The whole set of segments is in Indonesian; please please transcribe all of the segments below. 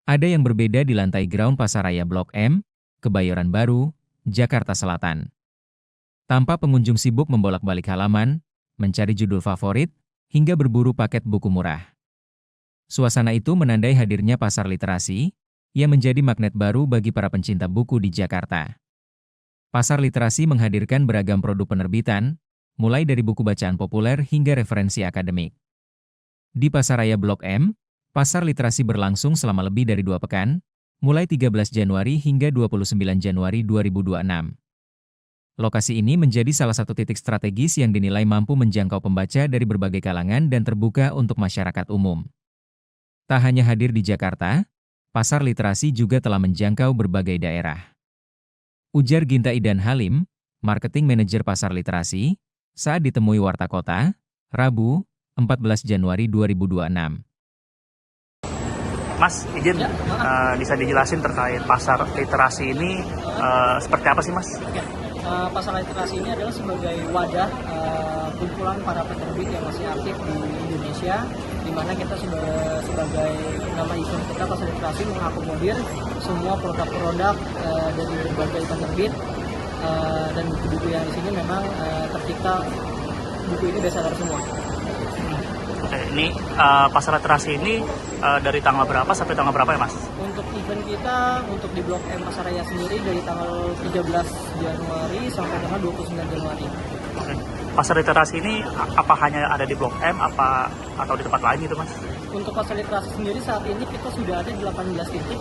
Ada yang berbeda di lantai ground Pasaraya Blok M, Kebayoran Baru, Jakarta Selatan. Tampak pengunjung sibuk membolak-balik halaman, mencari judul favorit, hingga berburu paket buku murah. Suasana itu menandai hadirnya pasar literasi, yang menjadi magnet baru bagi para pencinta buku di Jakarta. Pasar literasi menghadirkan beragam produk penerbitan, mulai dari buku bacaan populer hingga referensi akademik. Di Pasaraya Blok M, pasar literasi berlangsung selama lebih dari 2 pekan, mulai 13 Januari hingga 29 Januari 2026. Lokasi ini menjadi salah satu titik strategis yang dinilai mampu menjangkau pembaca dari berbagai kalangan dan terbuka untuk masyarakat umum. Tak hanya hadir di Jakarta, pasar literasi juga telah menjangkau berbagai daerah. Ujar Ginta Idan Halim, Marketing Manajer Pasar Literasi, saat ditemui Warta Kota, Rabu, 14 Januari 2026. Mas, izin bisa dijelasin terkait pasar literasi ini seperti apa sih, Mas? Ya, pasar literasi ini adalah sebagai wadah kumpulan para penerbit yang masih aktif di Indonesia, di mana kita sebagai nama event kita pasar literasi mengakomodir semua produk-produk dari berbagai penerbit dan buku-buku yang di sini memang tercipta buku ini bestseller semua. Oke, ini pasar literasi ini dari tanggal berapa sampai tanggal berapa ya, Mas? Untuk event kita, untuk di Blok M Pasaraya sendiri dari tanggal 13 Januari sampai tanggal 29 Januari. Oke. Pasar literasi ini apa hanya ada di Blok M atau di tempat lain gitu, Mas? Untuk pasar literasi sendiri saat ini kita sudah ada di 18 titik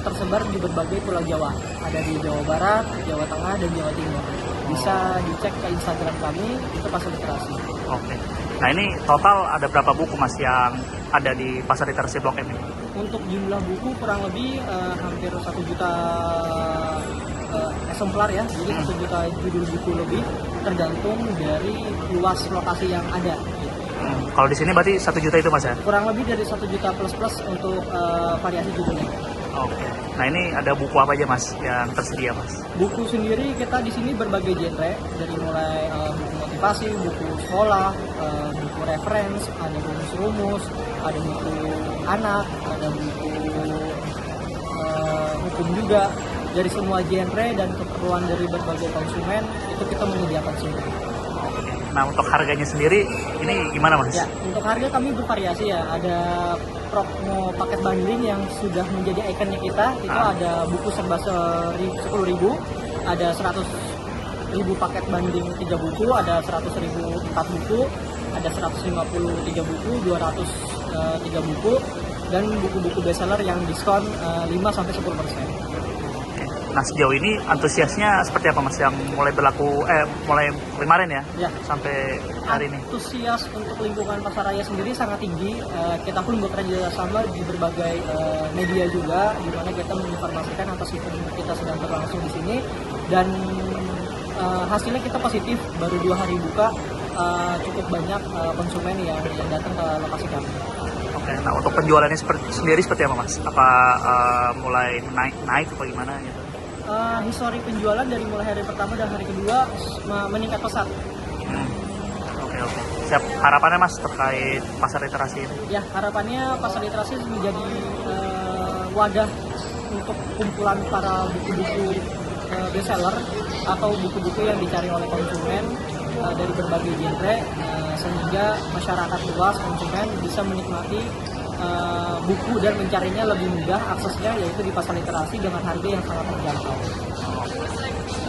tersebar di berbagai pulau Jawa. Ada di Jawa Barat, Jawa Tengah, dan Jawa Timur. Bisa dicek ke Instagram kami, itu pasar literasi. Oke. Nah, ini total ada berapa buku, Mas, yang ada di pasar literasi Blok M ini? Untuk jumlah buku kurang lebih hampir 1 juta eksemplar ya, jadi 1 juta judul buku lebih, tergantung dari luas lokasi yang ada. Kalau di sini berarti 1 juta itu, Mas, ya? Kurang lebih dari 1 juta plus untuk variasi judulnya. Oke. Nah, ini ada buku apa aja, Mas, yang tersedia, Mas? Buku sendiri kita di sini berbagai genre, dari mulai buku motivasi, buku sekolah, buku reference, ada rumus-rumus, ada buku anak, ada buku hukum juga. Dari semua genre dan keperluan dari berbagai konsumen itu kita menyediakan semua. Nah, untuk harganya sendiri ini gimana, Mas? Ya, untuk harga kami bervariasi ya. Ada promo paket bundling yang sudah menjadi ikonnya kita. Itu ada buku serba 10.000, ada 100.000 paket banding 3 buku, ada 100.000 4 buku, ada 153 buku, 203 buku, dan buku-buku bestseller yang diskon 5-10%. Nah, sejauh ini antusiasnya seperti apa, Mas, yang mulai mulai kemarin ya, sampai hari ini? Antusias untuk lingkungan Pasaraya sendiri sangat tinggi. Kita pun bekerja sama di berbagai media juga, di mana kita menginformasikan atas event kita sedang berlangsung di sini, dan hasilnya kita positif. Baru 2 hari buka, cukup banyak konsumen yang datang ke lokasi kami. Oke, nah untuk penjualannya sendiri seperti apa, Mas? Apa mulai naik atau gimana gitu? Histori penjualan dari mulai hari pertama dan hari kedua meningkat pesat. Oke. Siap, harapannya, Mas, terkait pasar literasi ini? Ya, harapannya pasar literasi menjadi wadah untuk kumpulan para buku-buku bestseller atau buku-buku yang dicari oleh konsumen dari berbagai genre, sehingga masyarakat luas konsumen bisa menikmati buku dan mencarinya lebih mudah aksesnya, yaitu di pasar literasi dengan harga yang sangat terjangkau.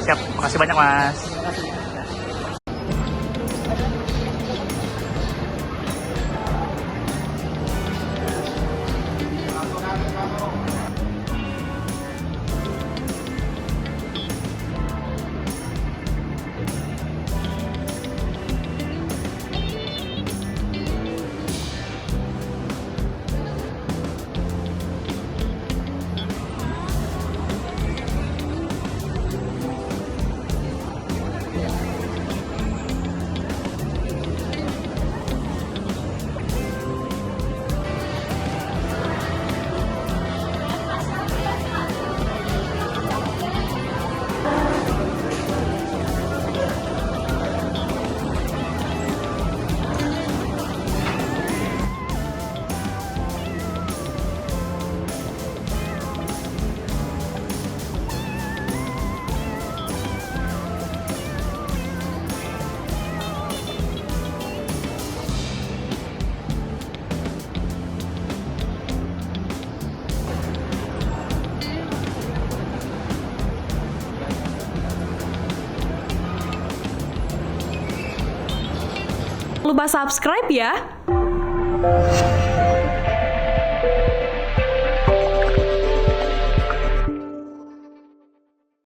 Siap, makasih banyak, Mas. Terima kasih. lupa subscribe ya.